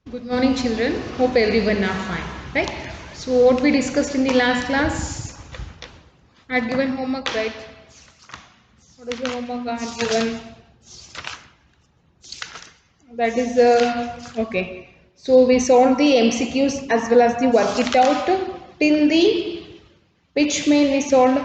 Good morning, children. Hope everyone are fine, right? So, what we discussed in the last class, I had given homework, right? What is the homework I had given? That is okay. So, we solved the MCQs as well as the work it out till the which main we solved.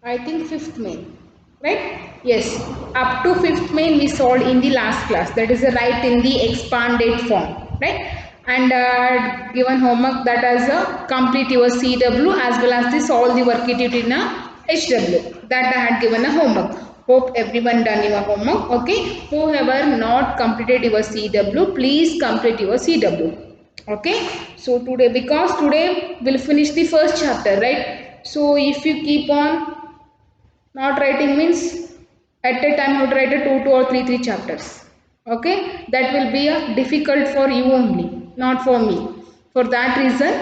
I think fifth main, right? Yes, up to fifth main we solved in the last class. That is a right in the expanded form, right? And given homework that as a complete your CW as well as the solve the work it in a HW. That I had given a homework. Hope everyone done your homework. Okay. Whoever not completed your CW, please complete your CW. Okay. So today, because today we'll finish the first chapter, right? So if you keep on not writing means at a time you have to write a two or three chapters. Okay, that will be difficult for you only, not for me. For that reason,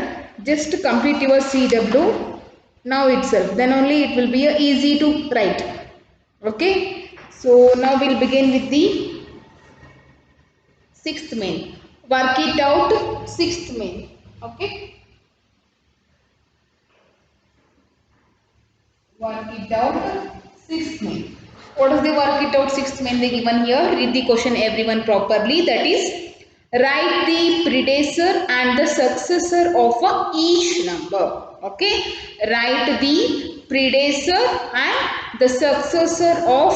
just complete your CW now itself, then only it will be easy to write. Okay, so now we'll begin with the sixth main. Work it out, sixth main. Okay, work it out, sixth main. What is the work it out sixth main they given here? Read the question everyone properly. That is, write the predecessor and the successor of each number. Okay, write the predecessor and the successor of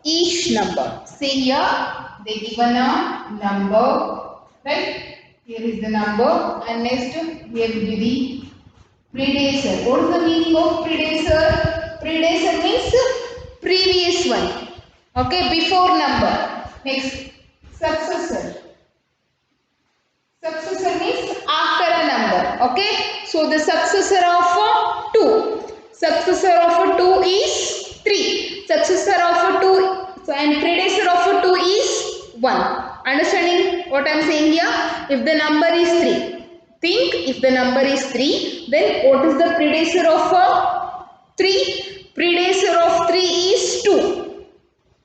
each number. Say here they given a number, right? Here is the number, and next here will be the predecessor. What is the meaning of predecessor? Predecessor means previous one. Okay, before number. Next, successor. Successor means after a number. Okay, so the successor of 2. Successor of 2 is 3. Successor of 2 and predecessor of 2 is 1. Understanding what I am saying here? If the number is 3, think if the number is 3, then what is the predecessor of 3? Predecessor of 3 is 2.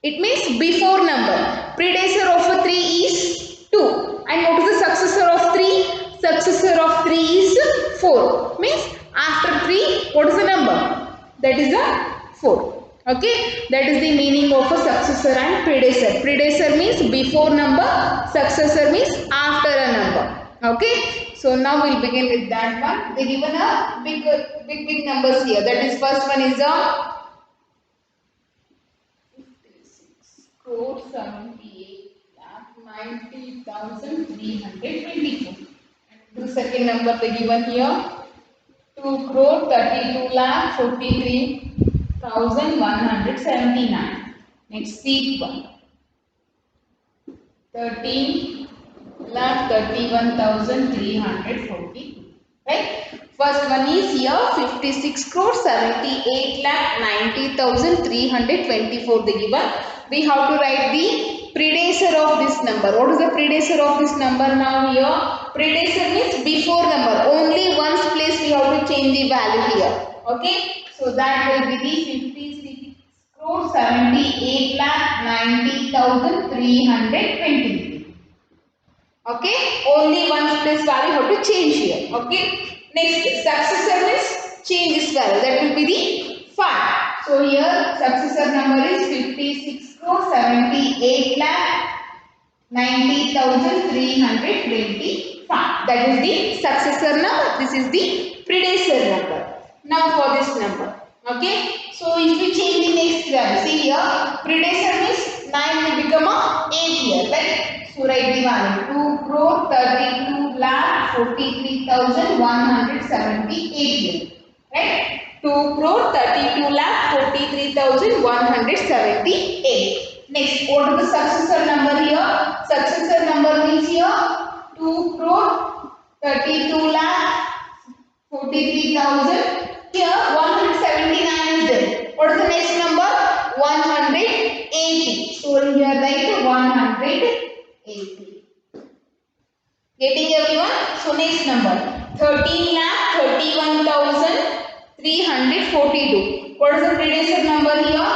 It means before number. Predecessor of 3 is 2. And what is the successor of 3? Successor of 3 is 4. Means after 3, what is the number? That is a 4. Okay. That is the meaning of a successor and predecessor. Predecessor means before number. Successor means after a number. Okay. So now we'll begin with that one. They given a big numbers here. That is first one is a 478 lakh 90,324. And the second number they given here 2 crore 32 lakh 43,179. Next seat one 13 lakh 31,342. Right? First one is here 56 crore 78 lakh 90,324 they given. We have to write the predecessor of this number. What is the predecessor of this number now here? Predecessor means before number. Only once place we have to change the value here. Okay. So that will be the 56 crore 78 lakh 90,323. Okay, only one place value have to change here. Okay, next successor means change this value, that will be the 5. So here successor number is 56 crore 78 lakh 90,325. That is the successor number. This is the predecessor number. Now for this number. Okay, so if we change the next value, see here predecessor means 9 will become a 8 here, right? So write the value 2 crore 32 lakh 43,178 here, right? 2 crore 32 lakh 43,178. Next, what is the successor number here? Successor number means here 2 crore 32 lakh 43,000. Here 179 is there. What is the next number? 180. So here write 180. Getting everyone? So next number 13 lakh 31,342. What is the predecessor number here?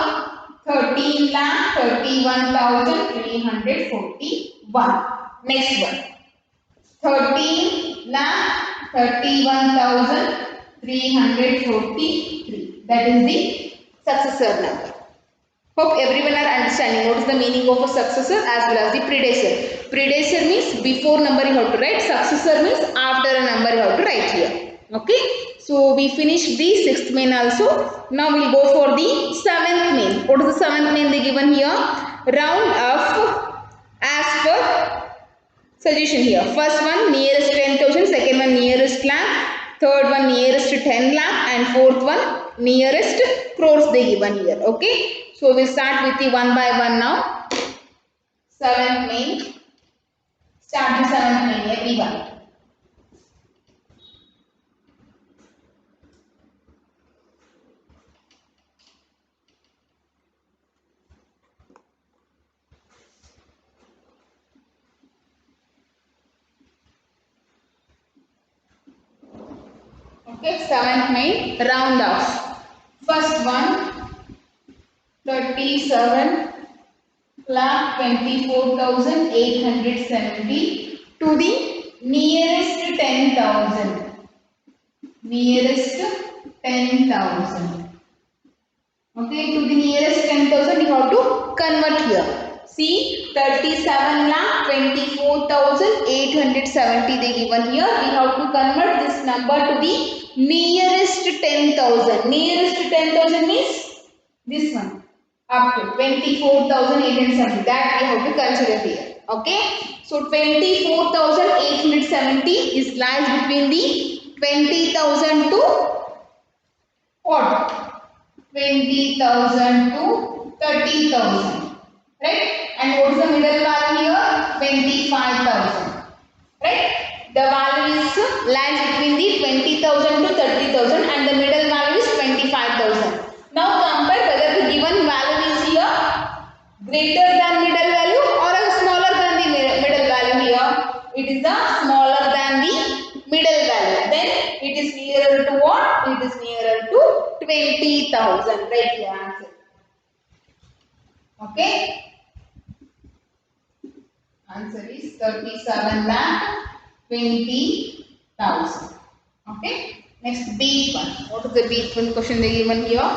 13 lakh 31,341. Next one. 13 lakh 31,343. That is the successor number. Hope everyone are understanding what is the meaning of a successor as well as the predecessor. Predecessor means before number you have to write. Successor means after a number you have to write here. Okay. So we finished the sixth main also. Now we'll go for the seventh main. What is the seventh main they given here? Round off as per suggestion here. First one nearest 10,000, second one nearest lakh, third one nearest 10 lakh and fourth one nearest crores they given here. Okay. So we'll start with the one by one now. Seventh main. Start the seventh main everyone. Okay, seventh main round off. First one 37 lakh 24,870 to the nearest 10,000. Nearest 10,000. Okay, to the nearest 10,000 you have to convert here. See 37 lakh 24,870 they given here. We have to convert this number to the nearest 10,000. Nearest 10,000 means this one up to 24,870. That we have to consider here. Okay. So 24,870 is lies between the 20,000 to what? 20,000 to 30,000. Right? And what is the middle value here? 25,000. Right? The value is lies between the 20,000 to 30,000 and the middle value is 25,000. Now compare whether the given value is here greater than middle value or smaller than the middle value here. It is the smaller than the middle value. Then it is nearer to what? It is nearer to 20,000. Right here answer. Okay. Answer is 37 lakh 20,000. Okay. Next B one. What is the B one question they given here?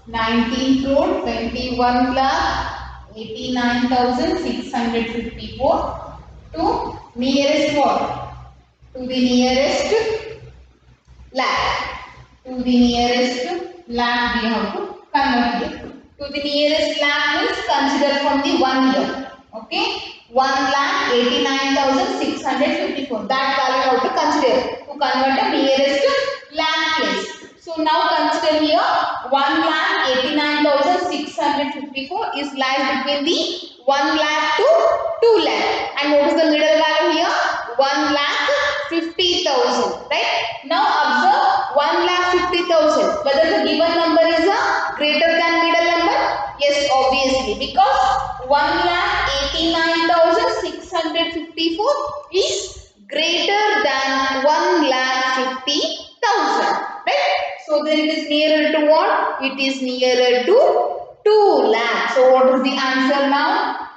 19 crore 21 lakh 89,654 to nearest what? To the nearest lakh. To the nearest lakh we have to convert here. To the nearest lakh means consider from the 1 year. Okay. 1,89,654. That value you have to consider to convert the nearest lakh place. So now consider here 1,89,654 is lies between the 1 lakh to 2 lakh. And what is the middle value here? 1,50,000. Right? Now observe 1,50,000. Whether the given number is a greater than middle number? Yes, obviously, because 1,89,654 is greater than 1,50,000. Right? So then it is nearer to what? It is nearer to 2 lakh. So what is the answer now?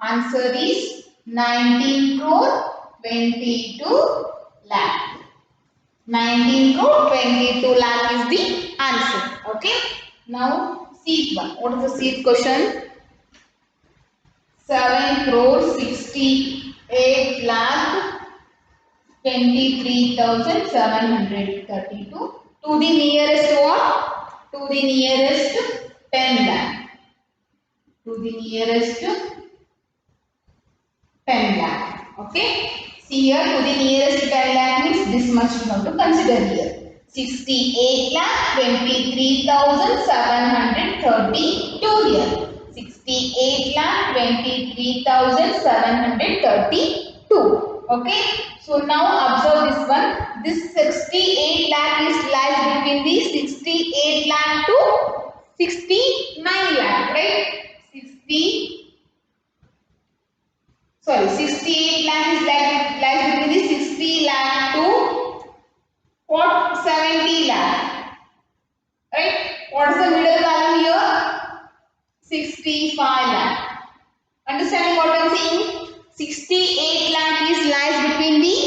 Answer is 19 crore 22 lakh. 19 crore 22 lakh is the answer. Okay. Now seat one. What is the seat question? 7 crore 68 lakh 23,732 to the nearest what? To the nearest 10 lakh. To the nearest 10 lakh. Okay. See here to the nearest 10 lakh means this much you have to consider here. 68 lakh 23,732 here. 68 lakh 23,732. Okay. So now observe this one. This 68 lakh is lies between the 68 lakh to 69 lakh. Right? 68 lakh is lies between the 60 lakh to what? 70 lakh. Right? What is the middle value here? 60 65 lakh. Understanding what I am saying? 68 lakh is lies between the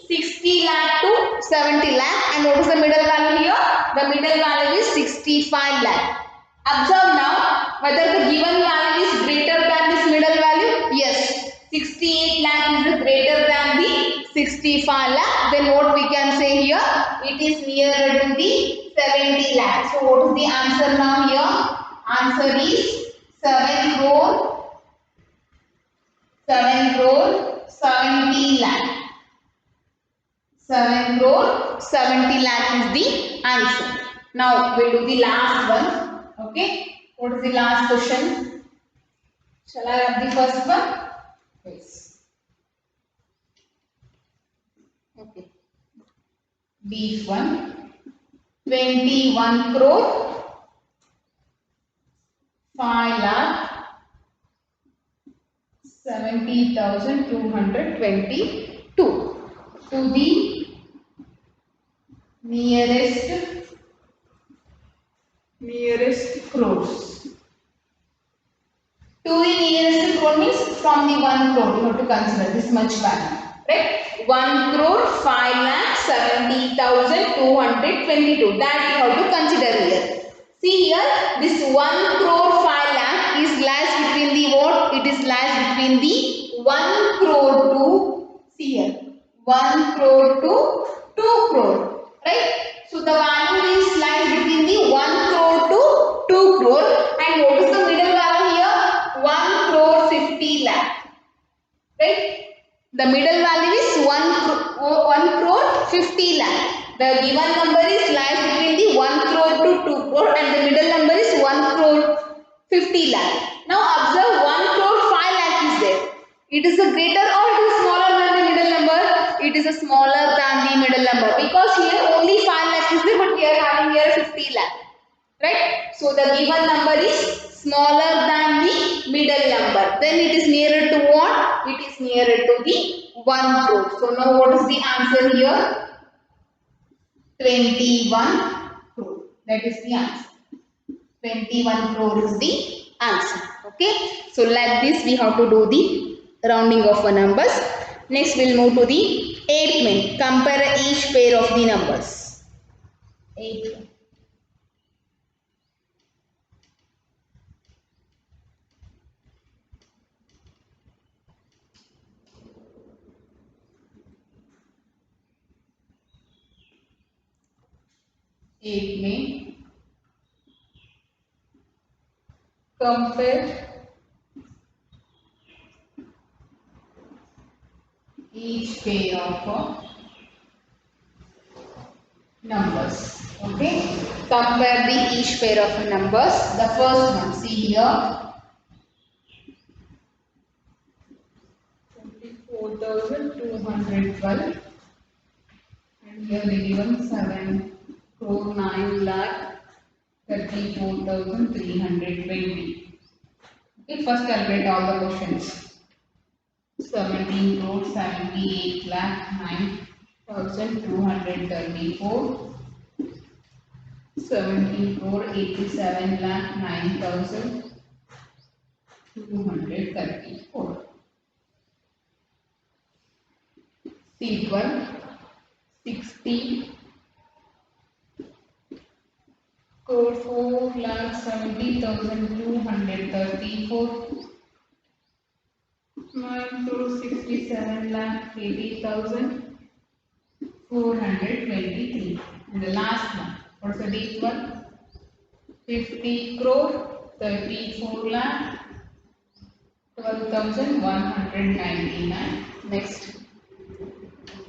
60 lakh to 70 lakh, and what is the middle value here? The middle value is 65 lakh. Observe now whether the given value is greater than this middle value. Yes, 68 lakh is greater than the 65 lakh. Then what we can say here? It is nearer to the 70 lakh. So what is the answer now here? Answer is 7 crore 70 lakh. 7 crore 70 lakh is the answer. Now we'll do the last one. Okay. What is the last question? Shall I have the first one? Yes. Okay. Brief one. 21 crore 5 lakh 70,222 to the nearest crores. To the nearest crore means from the 1 crore you have to consider this much value, right? 1 crore 5 lakh 70,222, that you have to consider here. See here, this 1 crore 5 lakh is lies between the what? It is lies between the 1 crore to, see here, 1 crore to 2 crore, right? So the value is lies between the 1 crore to 2 crore, and what is the middle value here? 1 crore 50 lakh, right? The middle value is 1 crore 50 lakh. The given number is lies between the 1 crore to 2 crore, and the middle number is 1 crore 50 lakh. Now observe, 1 crore 5 lakh is there. It is a greater or it is smaller than the middle number? It is a smaller than the middle number, because here only 5 lakh is there, but we are having here 50 lakh. Right? So the given number is smaller than the middle number. Then it is nearer to what? It is nearer to the 1 crore. So now what is the answer here? 21 crore. That is the answer. 21 crore is the answer. Okay. So like this we have to do the rounding of the numbers. Next we will move to the 8th main. Compare each pair of the numbers. 8th main. Compare each pair of numbers. Okay, compare the each pair of numbers. The first one, see here, 24,212, and here they given 7 crore 9 lakh 34,320. Okay, first calculate all the questions. 17 crore 78 lakh 9,234, 17 crore 87 lakh 9,234. C12 60 crore 4 lakh 70,234, 9 crore 67 lakh 80,423. And the last one, what's the next one? 50 crore 34 lakh 12,199. Next,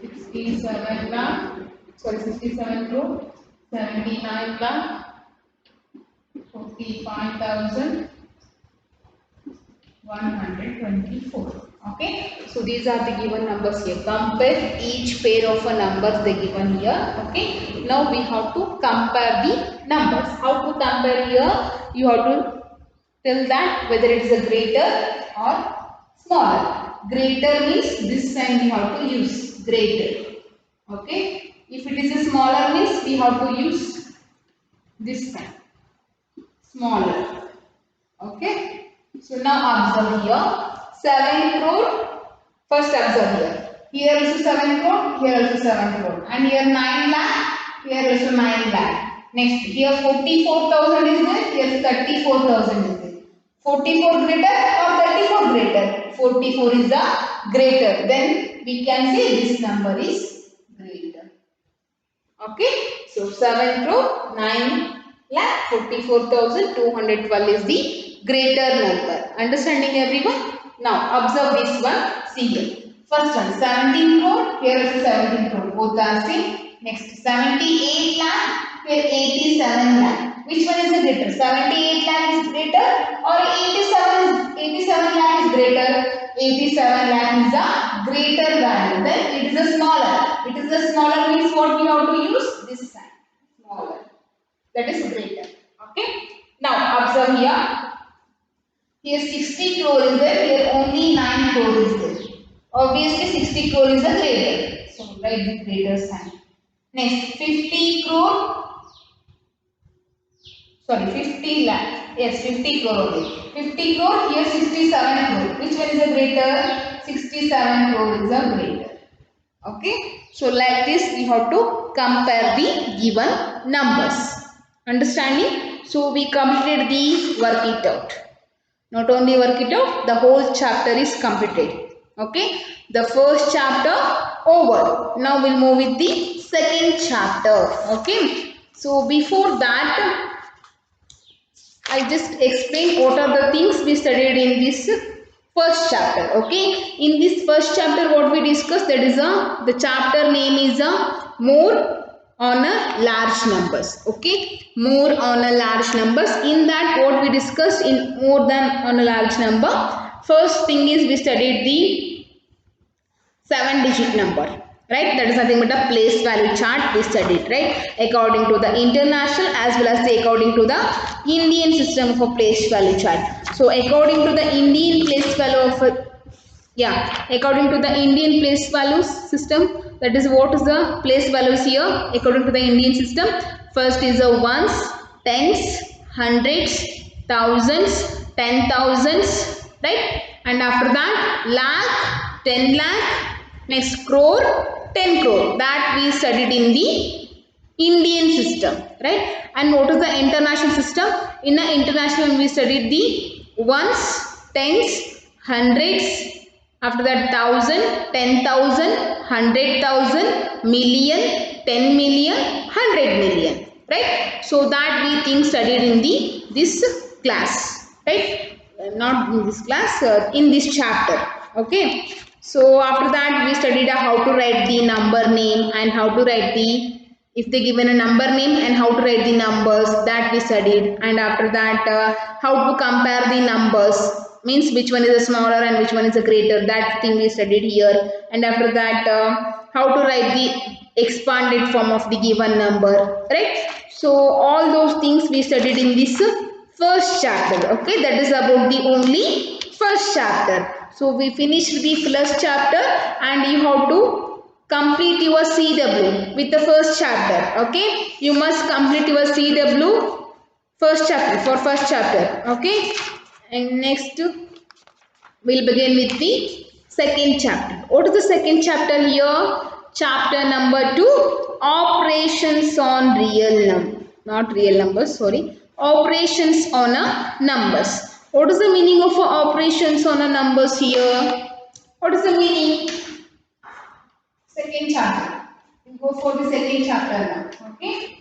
67 lakh, sorry, 67 crore 79 lakh 45,124. Okay, so these are the given numbers here. Compare each pair of a numbers they given here. Okay, now we have to compare the numbers. How to compare here? You have to tell that whether it is a greater or smaller. Greater means this sign we have to use, greater. Okay, if it is a smaller means we have to use this sign, smaller. Okay, So now observe here. 7 crore. First observe here. Here also 7 crore. Here also 7 crore. And here 9 lakh. Here also 9 lakh. Next here 44,000 is there. Here 34,000 is there. 44 greater or 34 greater? 44 is the greater. Then we can say this number is greater. Okay. So 7 crore 9 lakh 44,212 is the greater number. Understanding everyone? Now observe this one. See here. First one 17 crore. Here is 17 crore. Both are same. Next 78 lakh. Here 87 lakh. Which one is the greater? 78 lakh is greater or 87 lakh is greater? 87 lakh is the greater value. Then it is a smaller. It is a smaller means what we have to use? This sign. Smaller. That is greater. Okay. Now observe here. Here 60 crore is there. Here only 9 crore is there. Obviously 60 crore is the greater. So write the greater sign. Next 50 crore. Sorry, 50 lakh. Yes, 50 crore only. 50 crore. Here 67 crore. Which one is the greater? 67 crore is the greater. Okay. So like this we have to compare the given numbers. Understanding? So we completed the work it out. Not only work it out, the whole chapter is completed. Okay. The first chapter over. Now we'll move with the second chapter. Okay. So before that, I'll just explain what are the things we studied in this first chapter. Okay. In this first chapter, what we discussed, that is the chapter name is more on a large numbers. Okay. More on a large numbers. In that, what we discussed in more than on a large number. First thing is we studied the 7-digit number. Right, that is nothing but a place value chart we studied, right, according to the international as well as according to the Indian system of a place value chart. So according to the Indian place value of according to the Indian place values system, that is what is the place values here according to the Indian system. First is the ones, tens, hundreds, thousands, 10,000s, right, and after that lakh, 10 lakh. Next crore, 10 crore, that we studied in the Indian system, right? And what is the international system? In the international we studied the ones, tens, hundreds, after that 1,000, 10,000, 100,000, million, 10 million, 100 million, right? So that we think studied in this class, right? Not in this class, in this chapter, okay? So after that we studied how to write the number name and how to write the, if they given a number name and how to write the numbers, that we studied. And after that how to compare the numbers, means which one is a smaller and which one is a greater, that thing we studied here. And after that how to write the expanded form of the given number, right? So all those things we studied in this first chapter, okay? That is about the only first chapter. So we finished the first chapter and you have to complete your CW with the first chapter, okay? You must complete your CW first chapter for first chapter, okay? And next we'll begin with the second chapter. What is the second chapter here? Chapter number 2, operations on real numbers, not real numbers, sorry. Operations on a numbers. What is the meaning of operations on a numbers here? What is the meaning? Second chapter. We go for the second chapter now. Okay.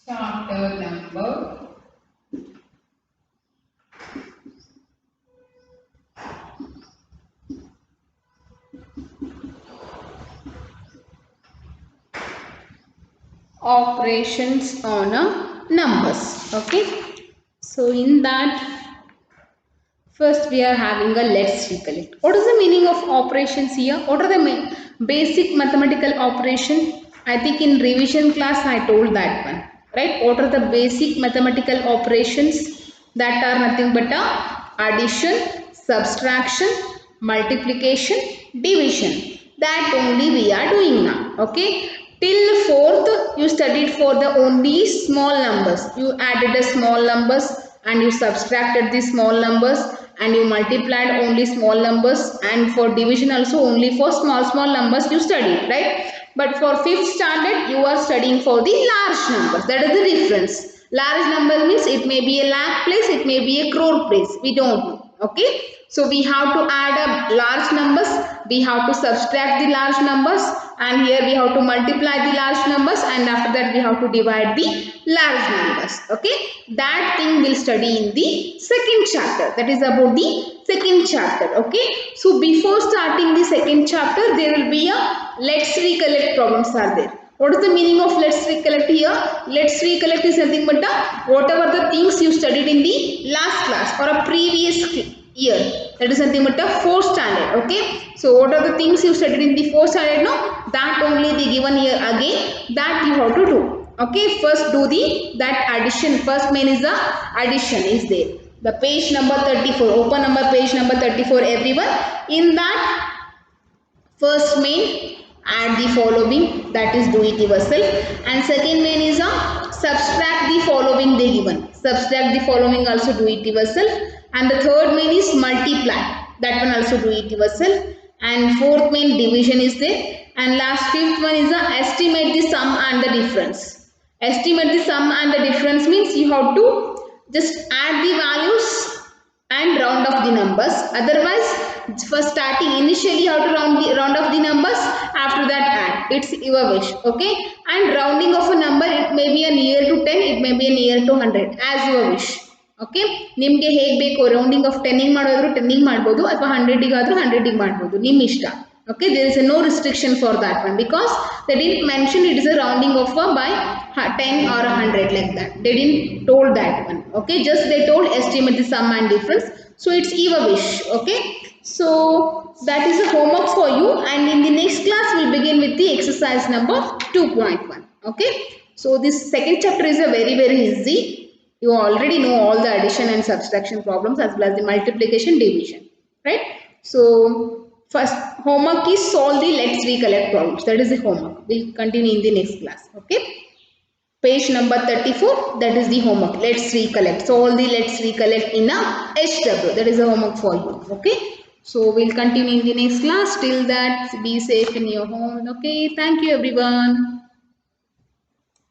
Chapter number operations on a numbers. Okay. So in that, first we are having a let's recollect. What is the meaning of operations here? What are the basic mathematical operation? I think in revision class I told that one, right? What are the basic mathematical operations? That are nothing but addition, subtraction, multiplication, division. that only we are doing now. Okay. Till 4th, you studied for the only small numbers. You added the small numbers and you subtracted the small numbers and you multiplied only small numbers, and for division also only for small numbers you studied, right? But for 5th standard, you are studying for the large numbers. That is the difference. Large number means it may be a lakh place, it may be a crore place. We don't know. Okay. So we have to add up large numbers, we have to subtract the large numbers, and here we have to multiply the large numbers, and after that we have to divide the large numbers. Okay. That thing we'll study in the second chapter. That is about the second chapter. Okay. So before starting the second chapter, there will be a let's recollect problems are there. What is the meaning of let's recollect here? Let's recollect is nothing but whatever the things you studied in the last class or a previous year. That is nothing but a 4th standard. Okay. So what are the things you studied in the 4th standard? No, that only the given year again, that you have to do. Okay. First do that addition. First main is the addition is there. The page number 34. Open number page number 34 everyone. In that first main, add the following, that is do it yourself, and second main is subtract the following they given. Subtract the following also do it yourself, and the third main is multiply, that one also do it yourself, and fourth main division is there, and last fifth one is estimate the sum and the difference. Estimate the sum and the difference means you have to just add the values and round off the numbers. Otherwise, for starting initially you have to round off the numbers, after that add. It's your wish. Okay. And rounding of a number, it may be a near to 10, it may be a near to 100 as your wish. Okay. ನಿಮಗೆ ಹೇಗೆ ಬೇಕು rounding of 10 ಮಾಡಿದ್ರು 10 ಮಾಡಬಹುದು ಅಥವಾ 100 ಆದ್ರೂ 100 ಮಾಡಬಹುದು, ನಿಮ್ಮ ಇಷ್ಟ. Okay, there is no restriction for that one because they didn't mention it is a rounding of by 10 or 100 like that. They didn't told that one. Okay, just they told estimate the sum and difference. So it's your wish. Okay, so that is the homework for you, and in the next class we'll begin with the exercise number 2.1. Okay, so this second chapter is a very easy. You already know all the addition and subtraction problems as well as the multiplication division, right? So first homework is solve the let's recollect problems. That is the homework. We'll continue in the next class. Okay. Page number 34. That is the homework. Let's recollect. Solve the let's recollect in a HW. That is the homework for you. Okay. So we'll continue in the next class. Till that, be safe in your home. Okay. Thank you everyone.